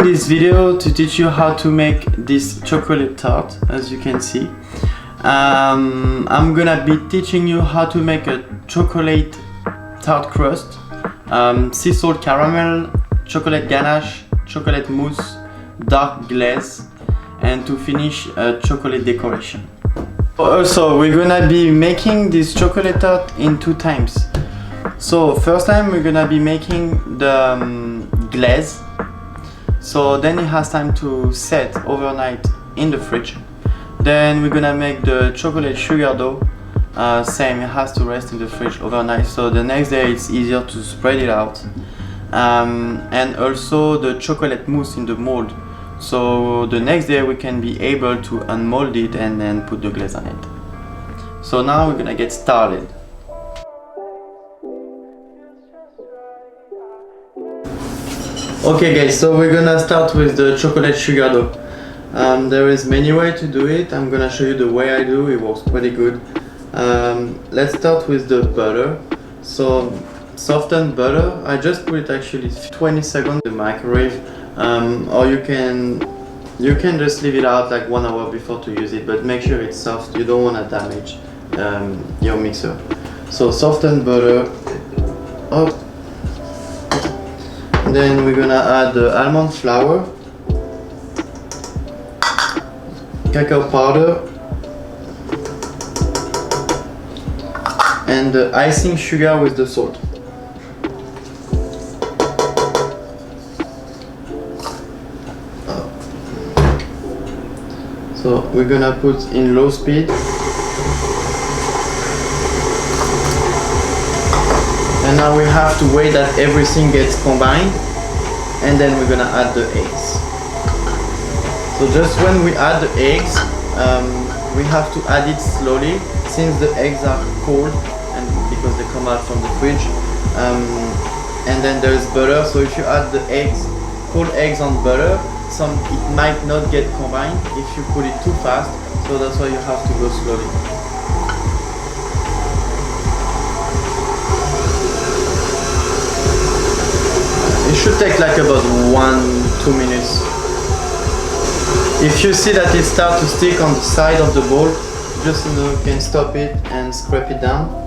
this video to teach you how to make this chocolate tart, as you can see. I'm gonna be teaching you how to make a chocolate tart crust, sea salt caramel, chocolate ganache, chocolate mousse, dark glaze, and to finish a chocolate decoration. Also, we're gonna be making this chocolate tart in 2 times. So first time we're gonna be making the glaze. So then it has time to set overnight in the fridge. Then we're gonna make the chocolate sugar dough. Same, it has to rest in the fridge overnight. So the next day it's easier to spread it out. And also the chocolate mousse in the mold. So the next day we can be able to unmold it and then put the glaze on it. So now we're gonna get started. Okay guys, so we're gonna start with the chocolate sugar dough. There is many ways to do it. I'm gonna show you the way I do. It works pretty good. Let's start with the butter. So softened butter, I just put it actually 20 seconds in the microwave, or you can just leave it out like 1 hour before to use it, but make sure it's soft. You don't want to damage your mixer. So softened butter up. Then we're gonna add the almond flour, cacao powder, and the icing sugar with the salt. So we're gonna put in low speed. And now we have to wait that everything gets combined, and then we're gonna add the eggs. So just when we add the eggs, we have to add it slowly since the eggs are cold and because they come out from the fridge. And then there's butter, so if you add the eggs, cold eggs on butter, it might not get combined if you put it too fast, so that's why you have to go slowly. It should take like about 1-2 minutes. If you see that it starts to stick on the side of the bowl, just you can stop it and scrape it down.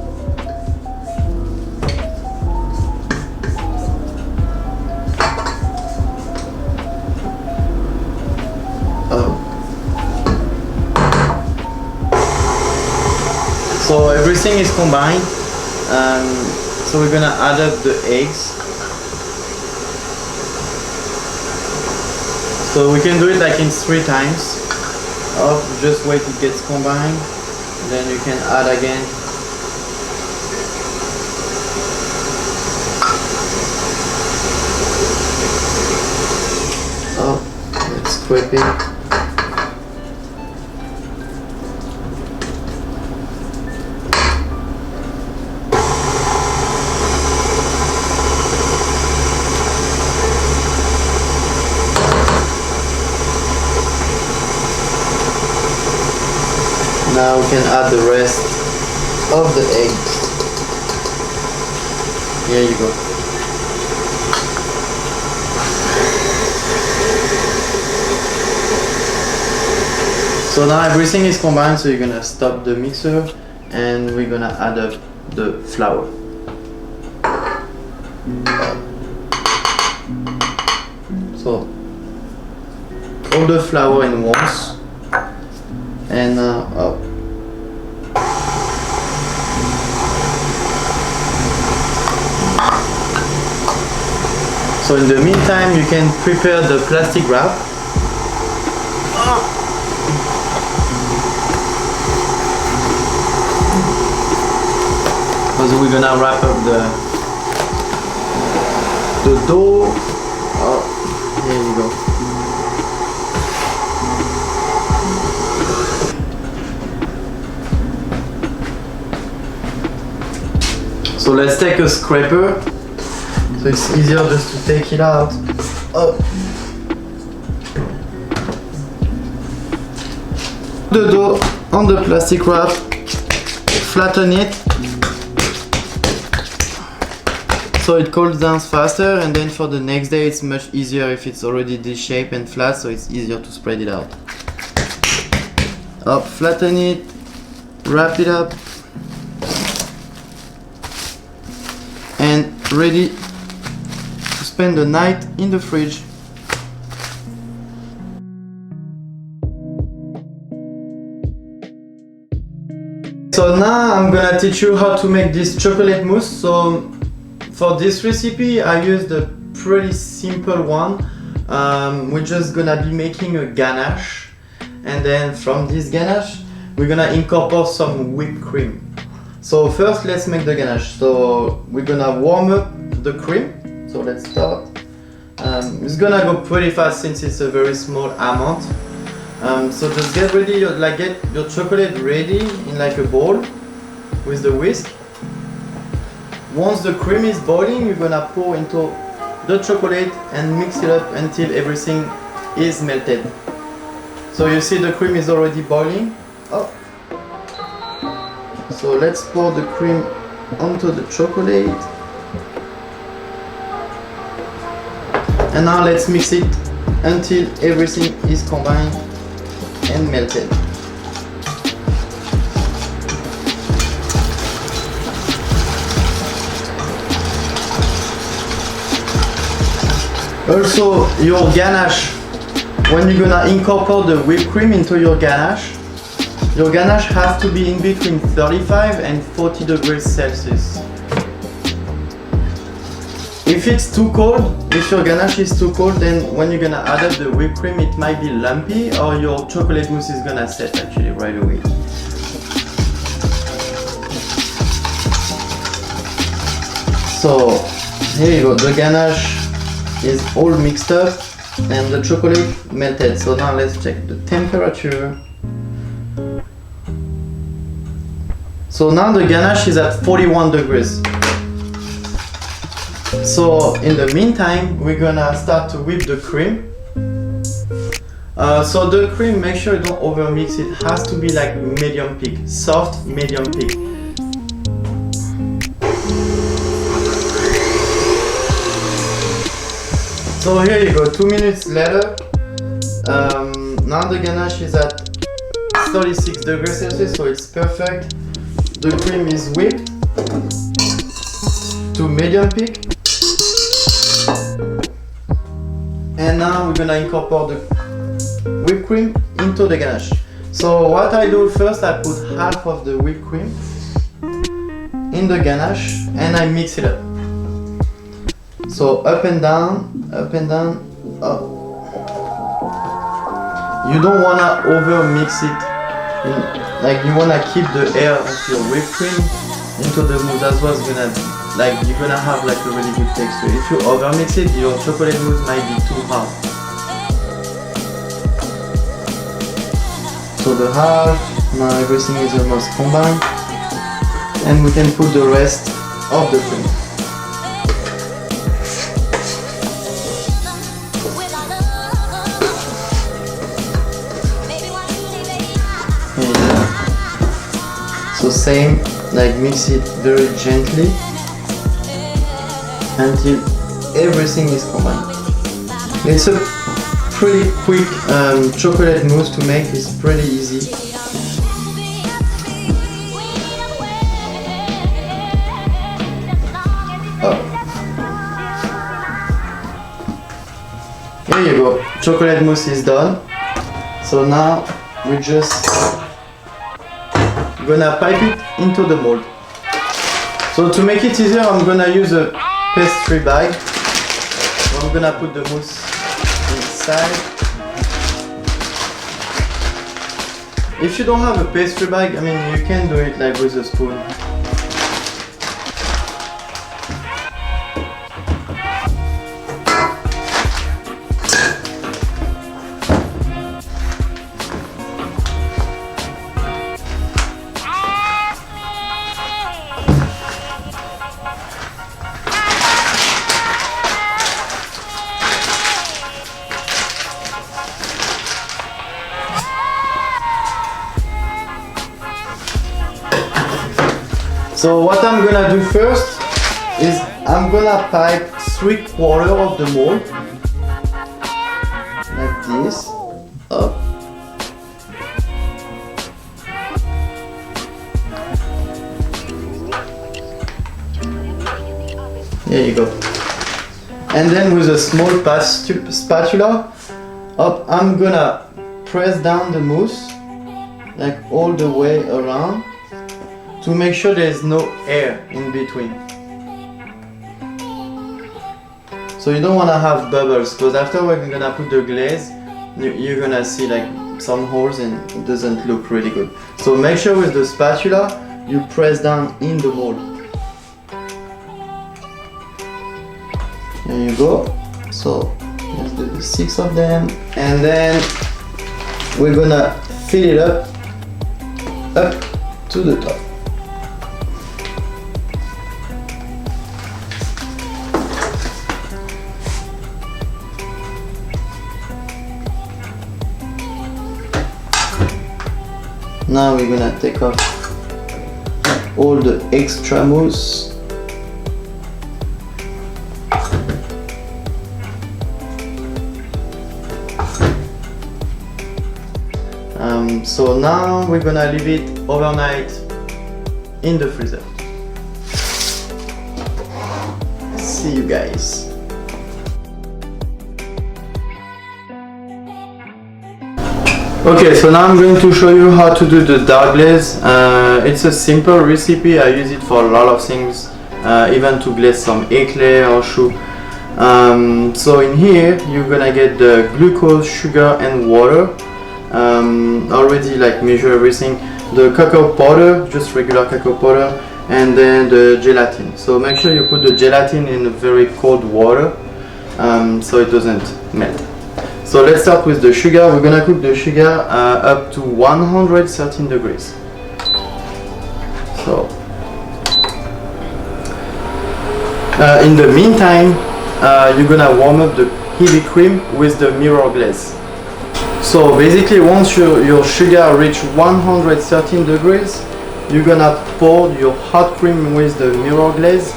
So everything is combined. So we're gonna add up the eggs. So we can do it like in 3 times. Just wait it gets combined, then you can add again. Let's scrape it. Now we can add the rest of the eggs. Here you go. So now everything is combined, so you're gonna stop the mixer and we're gonna add up the flour. So all the flour in once. And up. So in the meantime, you can prepare the plastic wrap. Because we're gonna wrap up the dough. Here you go. So let's take a scraper, so it's easier just to take it out. The dough on the plastic wrap, flatten it, so it cools down faster, and then for the next day it's much easier if it's already this shape and flat, so it's easier to spread it out. Up, flatten it, wrap it up, and ready to spend the night in the fridge. So now I'm gonna teach you how to make this chocolate mousse. So for this recipe I used a pretty simple one. We're just gonna be making a ganache, and then from this ganache we're gonna incorporate some whipped cream. So first let's make the ganache. So we're gonna warm up the cream. So let's start. It's gonna go pretty fast since it's a very small amount. So just get ready, get your chocolate ready in like a bowl with the whisk. Once the cream is boiling, you're gonna pour into the chocolate and mix it up until everything is melted. So you see the cream is already boiling. Oh. So let's pour the cream onto the chocolate. And now let's mix it until everything is combined and melted. Also, your ganache, when you're gonna incorporate the whipped cream into your ganache has to be in between 35 and 40 degrees Celsius. If it's too cold, if your ganache is too cold, then when you're gonna add up the whipped cream, it might be lumpy, or your chocolate mousse is gonna set actually right away. So here you go, the ganache is all mixed up and the chocolate melted. So now let's check the temperature. So now the ganache is at 41 degrees. So in the meantime, we're gonna start to whip the cream. So the cream, make sure you don't over mix it. Has to be like medium peak, soft medium peak. So here you go, 2 minutes later. Now the ganache is at 36 degrees Celsius, so it's perfect. The cream is whipped to medium peak. And now we're gonna incorporate the whipped cream into the ganache. So what I do first, I put half of the whipped cream in the ganache and I mix it up. So up and down, up. You don't wanna over mix it. Like you wanna keep the air of your whipped cream into the mousse. That's what's gonna be. Like you're gonna have like a really good texture. If you over mix it, your chocolate mousse might be too hard. So the half, now everything is almost combined, and we can put the rest of the cream. So same, like mix it very gently until everything is combined. It's a pretty quick chocolate mousse to make. It's pretty easy. Oh. Here you go, chocolate mousse is done. So now we just gonna pipe it into the mold. So to make it easier, I'm gonna use a pastry bag. So I'm gonna put the mousse inside. If you don't have a pastry bag, I mean, you can do it like with a spoon. So what I'm gonna do first, is I'm gonna pipe 3/4 of the mold like this up. There you go. And then with a small spatula up, I'm gonna press down the mousse like all the way around to make sure there's no air in between. So you don't want to have bubbles, because after we're gonna put the glaze, you're gonna see like some holes and it doesn't look really good. So make sure with the spatula you press down in the mold. There you go. So let's do the 6 of them, and then we're gonna fill it up to the top. Now we're gonna take off all the extra mousse. So now we're gonna leave it overnight in the freezer. See you guys. Okay, so now I'm going to show you how to do the dark glaze. It's a simple recipe. I use it for a lot of things, even to glaze some eclair or choux. So in here you're gonna get the glucose, sugar and water. Already like measure everything. The cacao powder, just regular cacao powder, and then the gelatin. So make sure you put the gelatin in very cold water so it doesn't melt. So let's start with the sugar. We're gonna cook the sugar up to 113 degrees. So in the meantime, you're gonna warm up the heavy cream with the mirror glaze. So basically, once your sugar reach 113 degrees, you're gonna pour your hot cream with the mirror glaze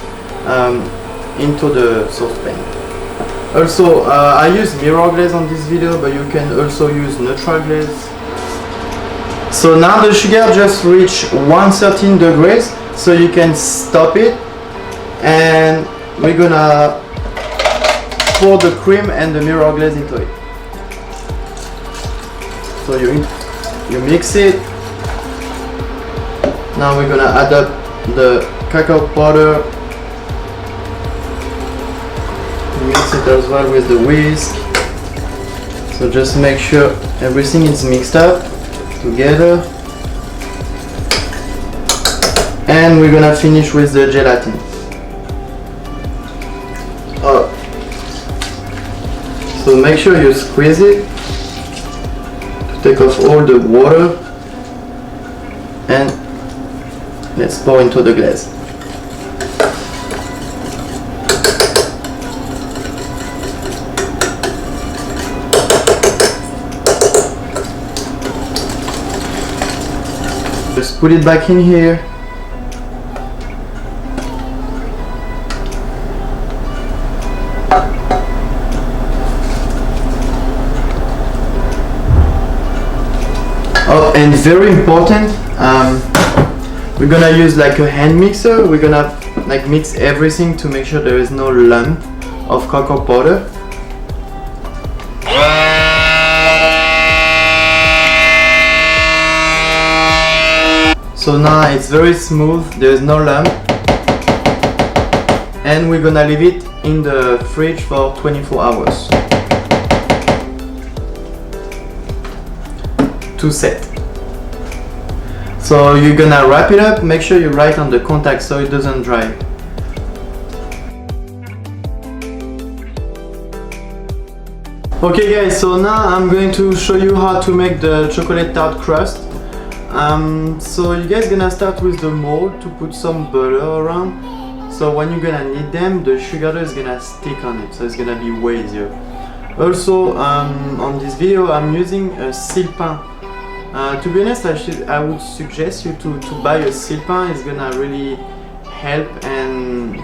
into the saucepan. Also, I use mirror glaze on this video, but you can also use neutral glaze. So now the sugar just reached 113 degrees, so you can stop it, and we're gonna pour the cream and the mirror glaze into it. So you mix it. Now we're gonna add up the cacao powder. Mix it as well with the whisk. So just make sure everything is mixed up together. And we're gonna finish with the gelatin. So make sure you squeeze it. Take off all the water and let's pour into the glaze. Just put it back in here. Oh, and very important, we're gonna use like a hand mixer. We're gonna like mix everything to make sure there is no lump of cacao powder. So now it's very smooth, there is no lump. And we're gonna leave it in the fridge for 24 hours. To set. So you're gonna wrap it up, make sure you write on the contact so it doesn't dry. Okay guys, so now I'm going to show you how to make the chocolate tart crust. So you guys gonna start with the mold to put some butter around. So when you're gonna knead them, the sugar is gonna stick on it, so it's gonna be way easier. Also, on this video I'm using a seal pan. To be honest, I would suggest you to buy a seal pan. It's gonna really help and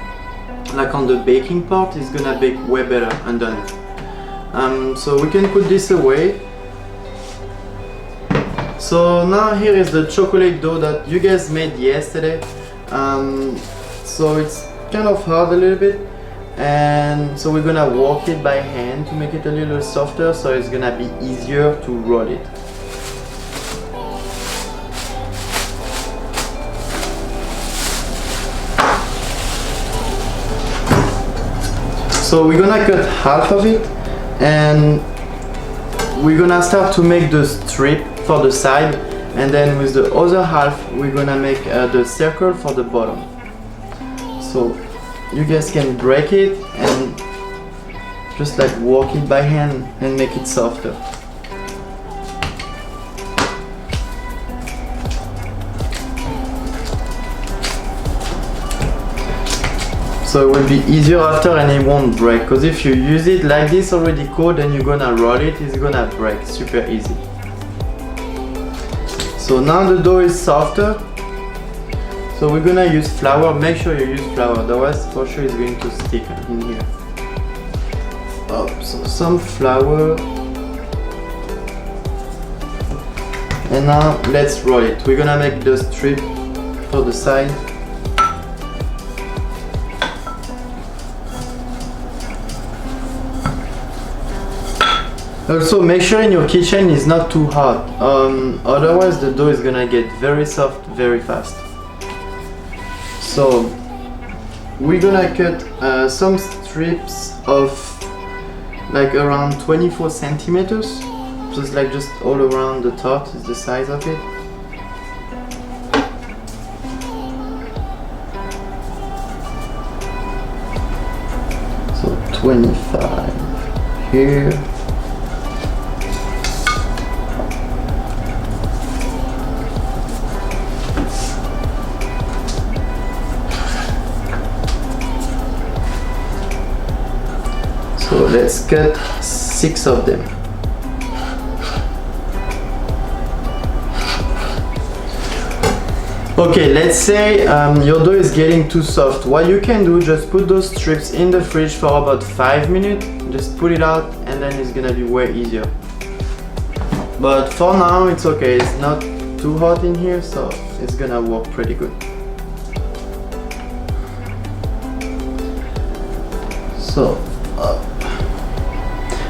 like on the baking part, it's gonna bake way better underneath. So we can put this away. So now here is the chocolate dough that you guys made yesterday. So it's kind of hard a little bit, and so we're gonna work it by hand to make it a little softer, so it's gonna be easier to roll it. So we're gonna cut half of it, and we're gonna start to make the strip for the side, and then with the other half we're gonna make the circle for the bottom. So you guys can break it and just like work it by hand and make it softer. So it will be easier after and it won't break, because if you use it like this already cold and you're gonna roll it, it's gonna break super easy. So now the dough is softer, so we're gonna use flour. Make sure you use flour, otherwise for sure it's going to stick in here. So some flour, and now let's roll it. We're gonna make the strip for the side. Also make sure in your kitchen it's not too hot, otherwise the dough is gonna get very soft very fast. So we're gonna cut some strips of like around 24 centimeters, just like just all around the tart is the size of it. So 25 here. So let's cut 6 of them. Okay, let's say your dough is getting too soft. What you can do, just put those strips in the fridge for about 5 minutes. Just put it out and then it's gonna be way easier. But for now it's okay, it's not too hot in here, so it's gonna work pretty good. So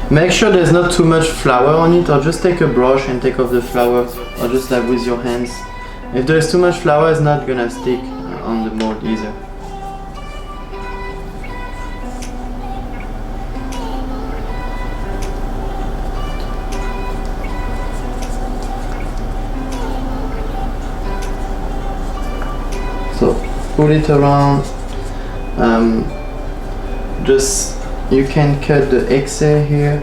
make sure there's not too much flour on it, or just take a brush and take off the flour, or just like with your hands. If there's too much flour, it's not gonna stick on the mold either. So pull it around, just you can cut the excess here.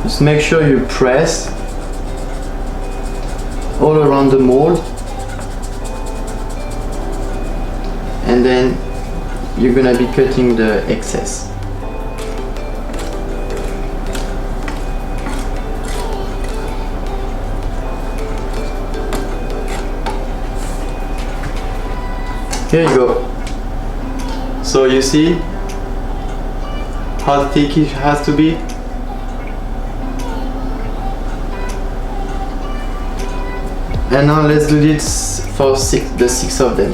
Just make sure you press all around the mold, and then you're gonna be cutting the excess. Here you go. So you see how thick it has to be. And now let's do this for the 6 of them.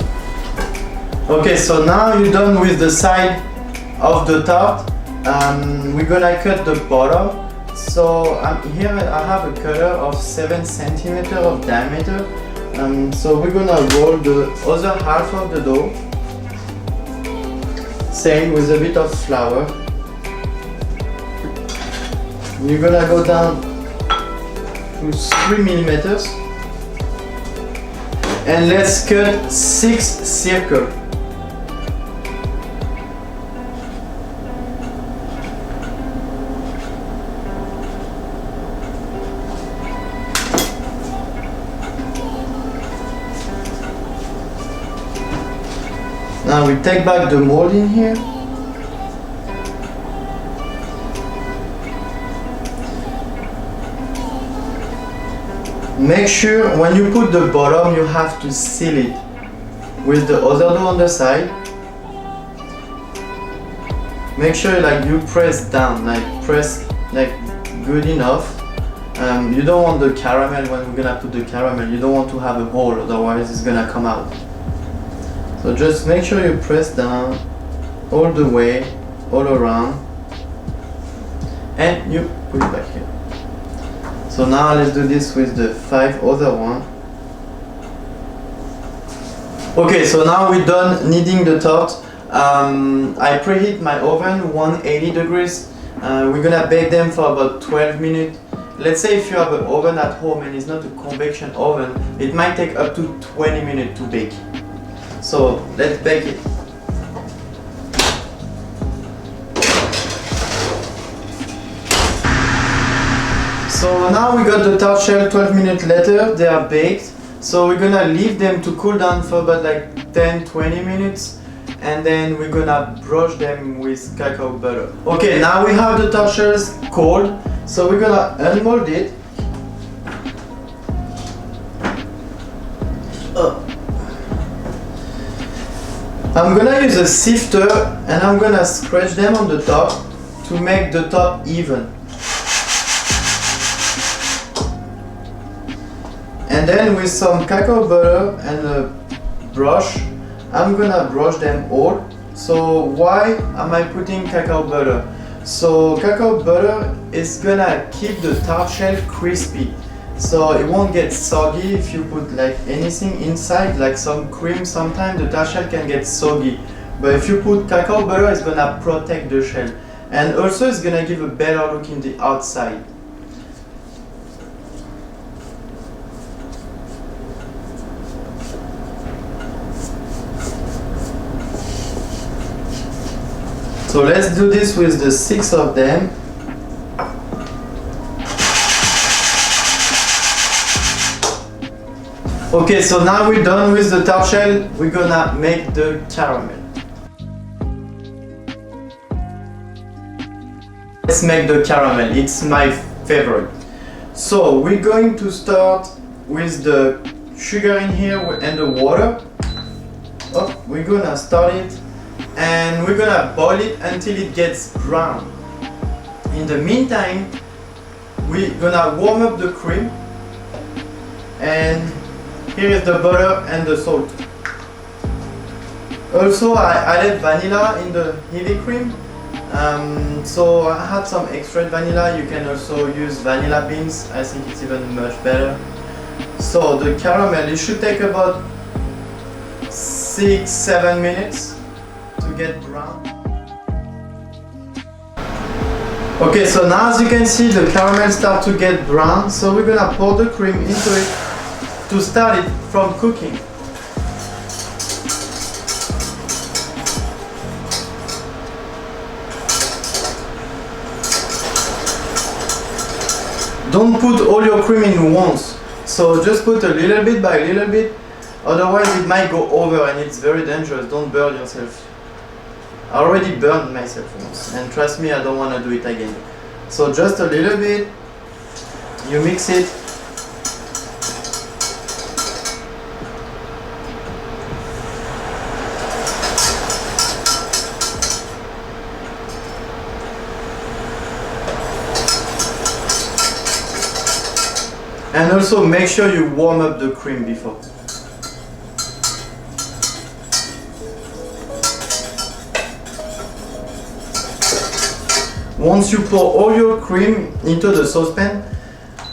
Okay, so now you're done with the side of the tart. We're gonna cut the bottom. So here I have a cutter of 7 centimeters of diameter. So we're gonna roll the other half of the dough, same with a bit of flour. You're gonna go down to 3 millimeters, and let's cut 6 circles. Now we take back the mold in here. Make sure when you put the bottom you have to seal it with the other dough on the side. Make sure like you press down, like press like good enough. You don't want the caramel when we're gonna put the caramel, you don't want to have a hole, otherwise it's gonna come out. So just make sure you press down all the way, all around, and you put it back here. So now let's do this with the 5 other one. Okay, so now we're done kneading the tart. I preheat my oven 180 degrees. We're gonna bake them for about 12 minutes. Let's say if you have an oven at home and it's not a convection oven, it might take up to 20 minutes to bake. So let's bake it. So now we got the tart shell 12 minutes later, they are baked. So we're gonna leave them to cool down for about like 10-20 minutes. And then we're gonna brush them with cacao butter. Okay, now we have the tart shells cold. So we're gonna unmold it. I'm gonna use a sifter and I'm gonna scratch them on the top to make the top even. And then with some cacao butter and a brush, I'm gonna brush them all. So why am I putting cacao butter? So cacao butter is gonna keep the tart shell crispy. So it won't get soggy if you put like anything inside, like some cream. Sometimes the tart shell can get soggy. But if you put cacao butter, it's gonna protect the shell. And also it's gonna give a better look in the outside. So let's do this with the 6 of them. Okay, so now we're done with the tart shell. We're gonna make the caramel. Let's make the caramel, it's my favorite. So we're going to start with the sugar in here and the water. Oh, we're gonna start it. And we're gonna boil it until it gets brown. In the meantime, we're gonna warm up the cream. And here is the butter and the salt. Also, I added vanilla in the heavy cream. So I had some extra vanilla. You can also use vanilla beans. I think it's even much better. So the caramel, it should take about 6-7 minutes to get brown. Okay, so now as you can see the caramel start to get brown, so we're gonna pour the cream into it to start it from cooking. Don't put all your cream in once, so just put a little bit by little bit, otherwise it might go over and it's very dangerous. Don't burn yourself. I already burned myself once, and trust me, I don't want to do it again. So just a little bit, you mix it. And also make sure you warm up the cream before. Once you pour all your cream into the saucepan,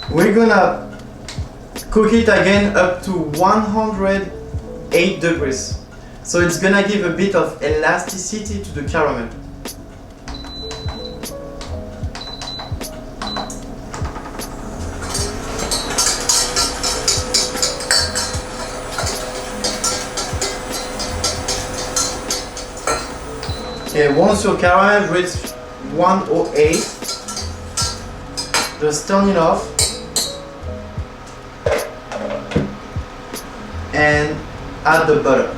we're gonna cook it again up to 108 degrees. So it's gonna give a bit of elasticity to the caramel. Okay, once your caramel reaches 108, just turn it off and add the butter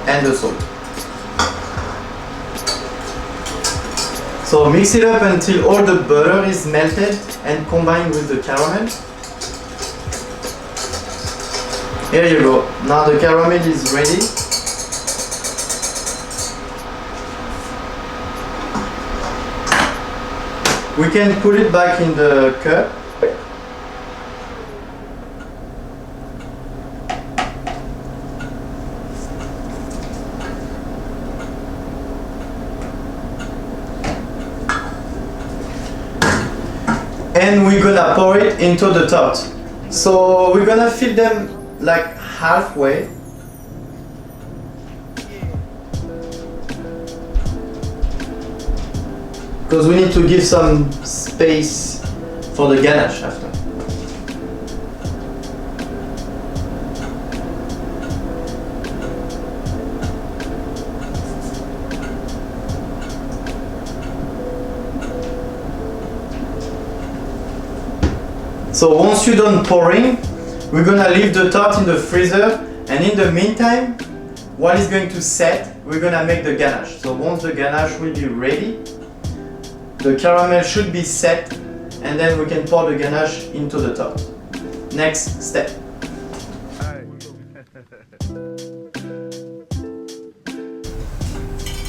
and the salt. So mix it up until all the butter is melted and combined with the caramel. Here you go. Now the caramel is ready. We can put it back in the cup. And we're gonna pour it into the tart. So we're gonna fill them like halfway. Because we need to give some space for the ganache after. So once you're done pouring, we're gonna leave the tart in the freezer, and in the meantime, while it's going to set, we're gonna make the ganache. So once the ganache will be ready, the caramel should be set, and then we can pour the ganache into the tart. Next step.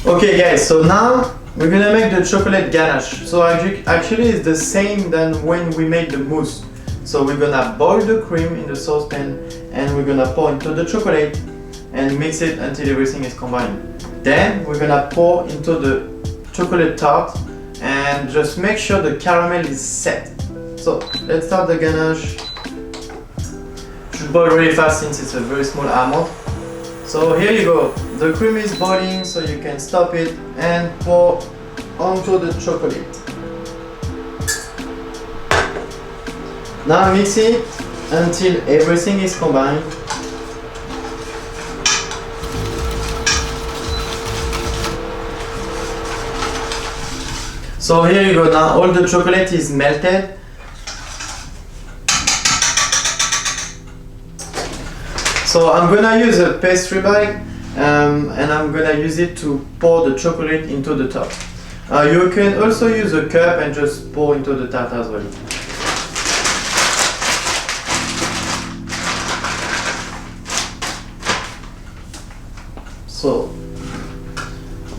Okay guys, so now we're gonna make the chocolate ganache. So actually it's the same than when we made the mousse. So we're gonna boil the cream in the saucepan and we're gonna pour into the chocolate and mix it until everything is combined. Then we're gonna pour into the chocolate tart and just make sure the caramel is set. So let's start the ganache. Should boil really fast since it's a very small amount. So here you go. The cream is boiling, so you can stop it and pour onto the chocolate. Now mix it until everything is combined. So here you go, now all the chocolate is melted. So I'm gonna use a pastry bag and I'm gonna use it to pour the chocolate into the tart. You can also use a cup and just pour into the tart as well. So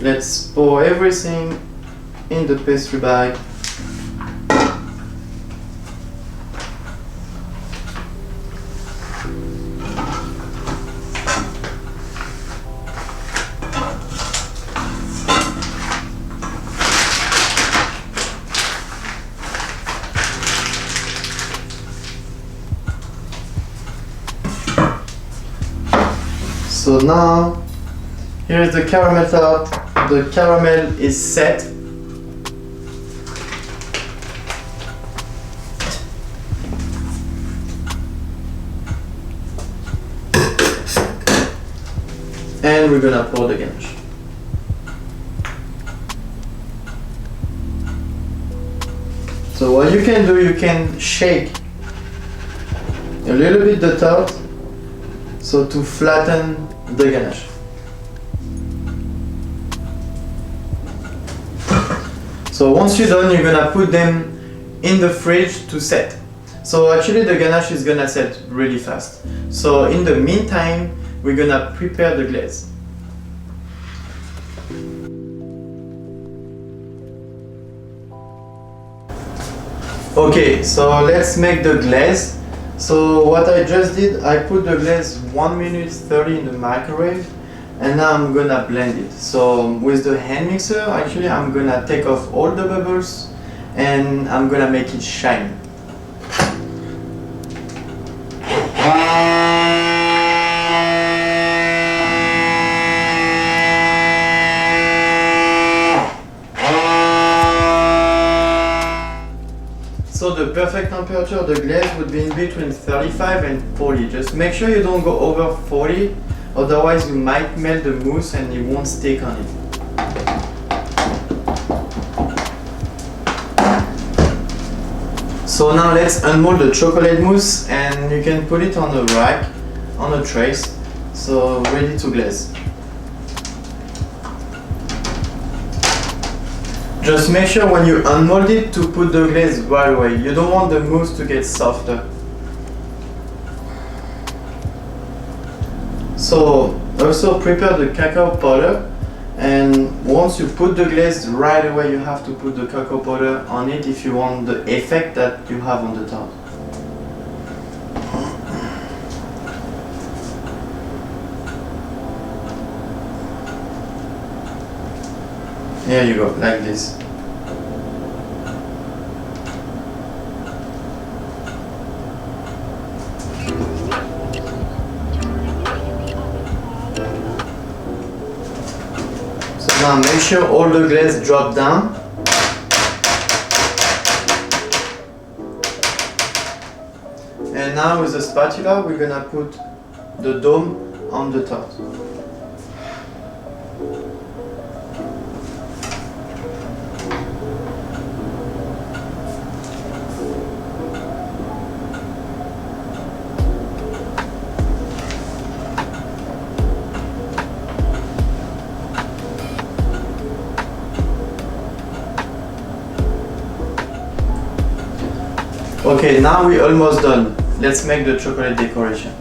let's pour everything in the pastry bag. So now here is the caramel tart. The caramel is set. And we're gonna pour the ganache. So what you can do, you can shake a little bit the tart so to flatten the ganache. So once you're done, you're gonna put them in the fridge to set. So actually the ganache is gonna set really fast. So in the meantime, we're gonna prepare the glaze. Okay, so let's make the glaze. So what I just did, I put the glaze 1 minute 30 in the microwave, and now I'm gonna blend it. So with the hand mixer, actually I'm gonna take off all the bubbles and I'm gonna make it shiny. So the perfect temperature of the glaze would be in between 35 and 40. Just make sure you don't go over 40, otherwise you might melt the mousse and it won't stick on it. So now let's unmold the chocolate mousse and you can put it on a rack, on a tray, so ready to glaze. Just make sure when you unmold it to put the glaze right away. You don't want the mousse to get softer. So also prepare the cacao powder, and once you put the glaze right away, you have to put the cacao powder on it if you want the effect that you have on the tart. Here you go, like this. So now make sure all the glaze drop down. And now with the spatula we're gonna put the dome on the tart. Okay, now we're almost done. Let's make the chocolate decoration.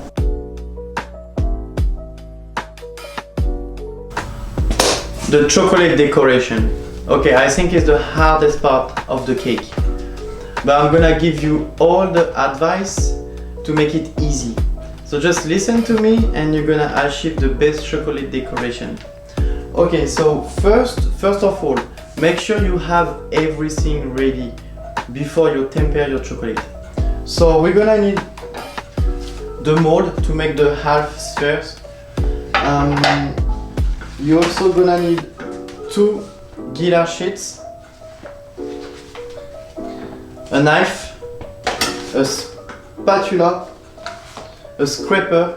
The chocolate decoration. Okay, I think it's the hardest part of the cake. But I'm gonna give you all the advice to make it easy. So just listen to me and you're gonna achieve the best chocolate decoration. Okay, so first of all, make sure you have everything ready before you temper your chocolate. So we're gonna need the mold to make the half spheres. You're also gonna need 2 ganache sheets, a knife, a spatula, a scraper,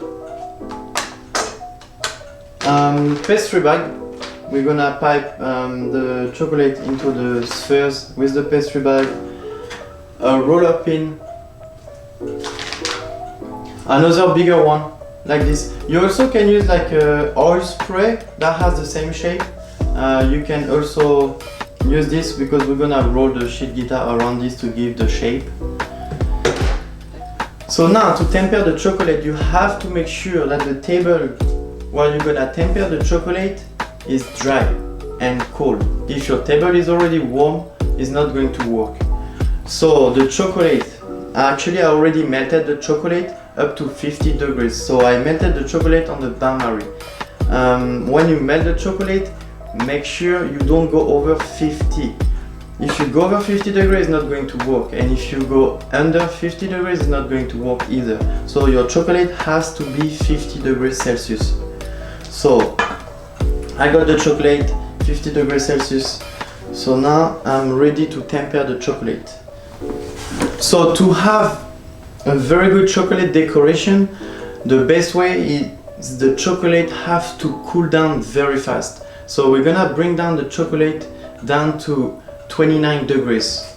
pastry bag. We're gonna pipe the chocolate into the spheres with the pastry bag, a roller pin, another bigger one like this. You also can use like a oil spray that has the same shape. You can also use this because we're gonna roll the sheet guitar around this to give the shape. So now to temper the chocolate, you have to make sure that the table while you're gonna temper the chocolate is dry and cold. If your table is already warm, it's not going to work. So the chocolate, actually I already melted the chocolate up to 50 degrees. So I melted the chocolate on the bain-marie. When you melt the chocolate, make sure you don't go over 50. If you go over 50 degrees, it's not going to work. And if you go under 50 degrees, it's not going to work either. So your chocolate has to be 50 degrees Celsius. So I got the chocolate 50 degrees Celsius. So now I'm ready to temper the chocolate. So to have a very good chocolate decoration, the best way is the chocolate have to cool down very fast. So we're gonna bring down the chocolate down to 29 degrees.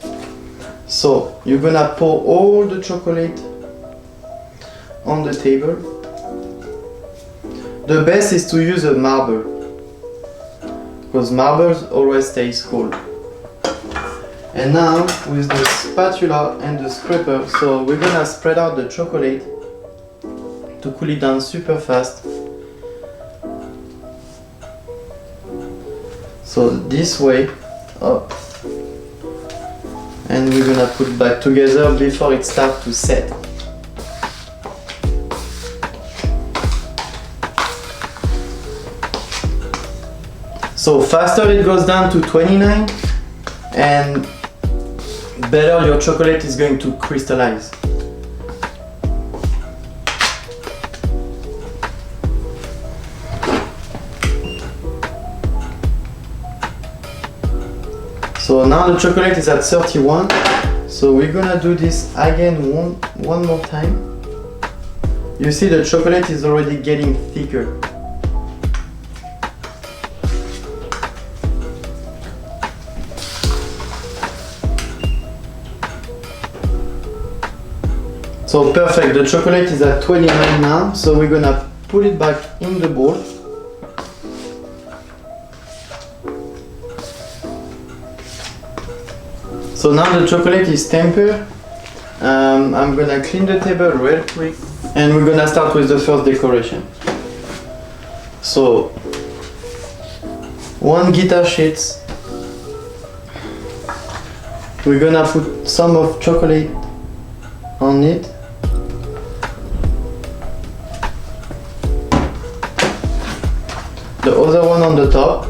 So you're gonna pour all the chocolate on the table. The best is to use a marble, because marbles always stays cold. And now with the spatula and the scraper, so we're gonna spread out the chocolate to cool it down super fast. So this way, up. And we're gonna put it back together before it starts to set. So faster it goes down to 29, and better your chocolate is going to crystallize. So now the chocolate is at 31. So we're gonna do this again one more time. You see the chocolate is already getting thicker. So perfect, the chocolate is at 29 now, so we're gonna put it back in the bowl. So now the chocolate is tempered. I'm gonna clean the table real quick and we're gonna start with the first decoration. So 1 guitar sheets. We're gonna put some of chocolate on it. The other one on the top.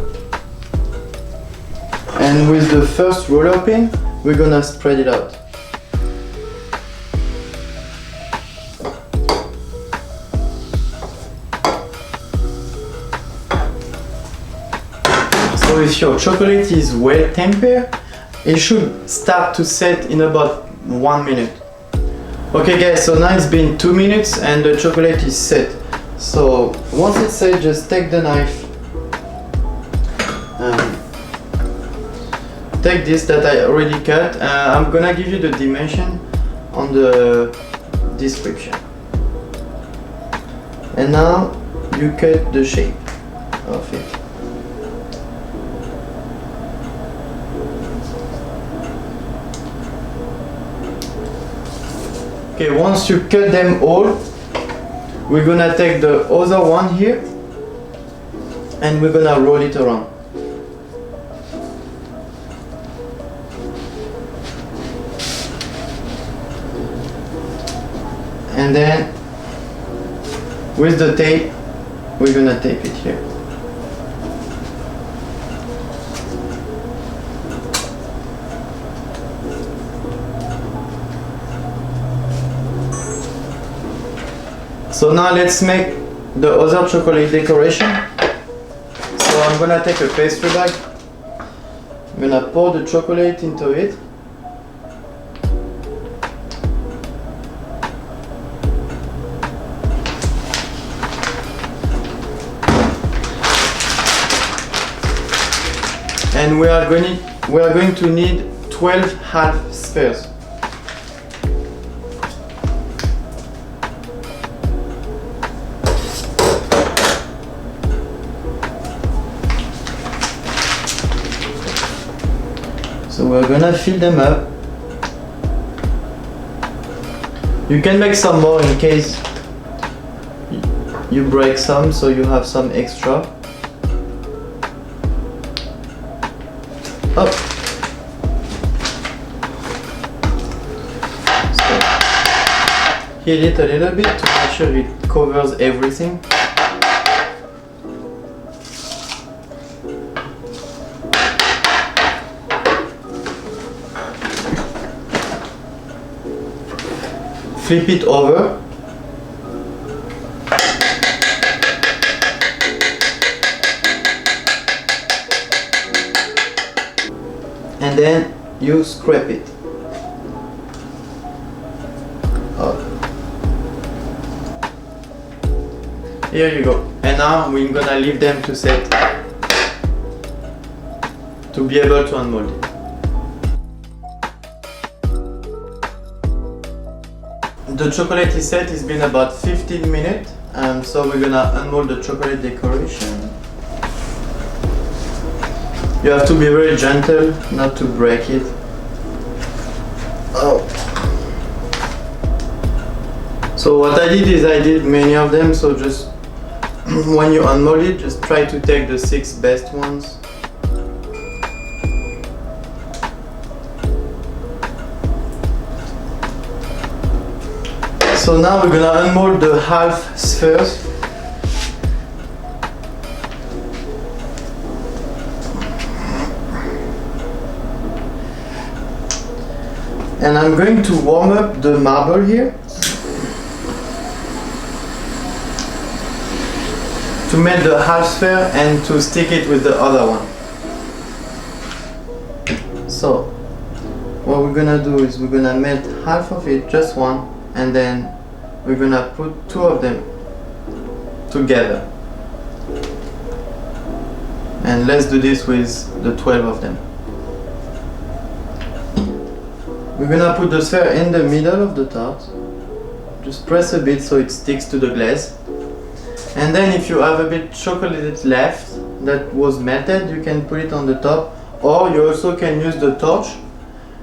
And with the first roller pin, we're gonna spread it out. So if your chocolate is well tempered, it should start to set in about 1 minute. Okay guys, so now it's been 2 minutes and the chocolate is set. So once it's set, just take the knife. Take this that I already cut. I'm gonna give you the dimension on the description. And now you cut the shape of it. Okay, once you cut them all, we're gonna take the other one here and we're gonna roll it around. And then with the tape, we're gonna tape it here. So now let's make the other chocolate decoration. So I'm gonna take a pastry bag. I'm gonna pour the chocolate into it. And we are going to need 12 half spheres. So we're gonna fill them up. You can make some more in case you break some, so you have some extra. Up. So heat it a little bit to make sure it covers everything. Flip it over. And then you scrape it up. Here you go. And now we're gonna leave them to set to be able to unmold it. The chocolate is set. It's been about 15 minutes. So we're gonna unmold the chocolate decoration. You have to be very gentle not to break it. Oh. So what I did is I did many of them, so just when you unmold it, just try to take the 6 best ones. So now we're gonna unmold the half spheres. And I'm going to warm up the marble here to make the half sphere and to stick it with the other one. So what we're gonna do is we're gonna melt half of it, just one, and then we're gonna put 2 of them together. And let's do this with the 12 of them. We're gonna put the sphere in the middle of the tart. Just press a bit so it sticks to the glaze. And then if you have a bit chocolate left that was melted, you can put it on the top, or you also can use the torch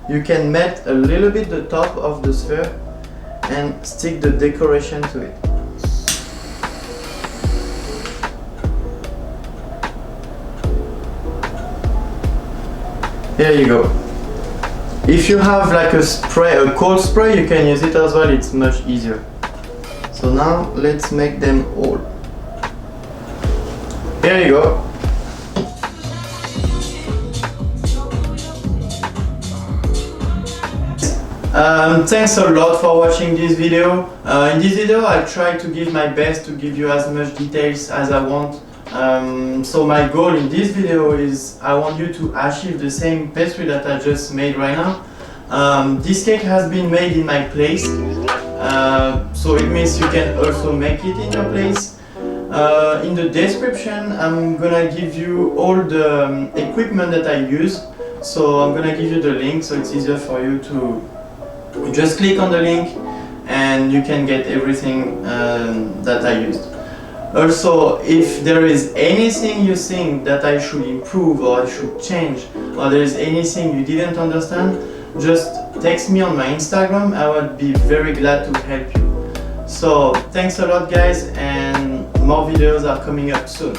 you can melt a little bit the top of the sphere and stick the decoration to it. Here you go. If you have like a spray, a cold spray, you can use it as well, it's much easier. So now let's make them all. Here you go. Thanks a lot for watching this video. In this video I try to give my best to give you as much details as I want. So my goal in this video is I want you to achieve the same pastry that I just made right now. This cake has been made in my place, so it means you can also make it in your place. In the description I'm gonna give you all the equipment that I use, so I'm gonna give you the link so it's easier for you to just click on the link and you can get everything that I used. Also, if there is anything you think that I should improve or I should change, or there is anything you didn't understand, just text me on my Instagram. I would be very glad to help you. So thanks a lot guys, and more videos are coming up soon.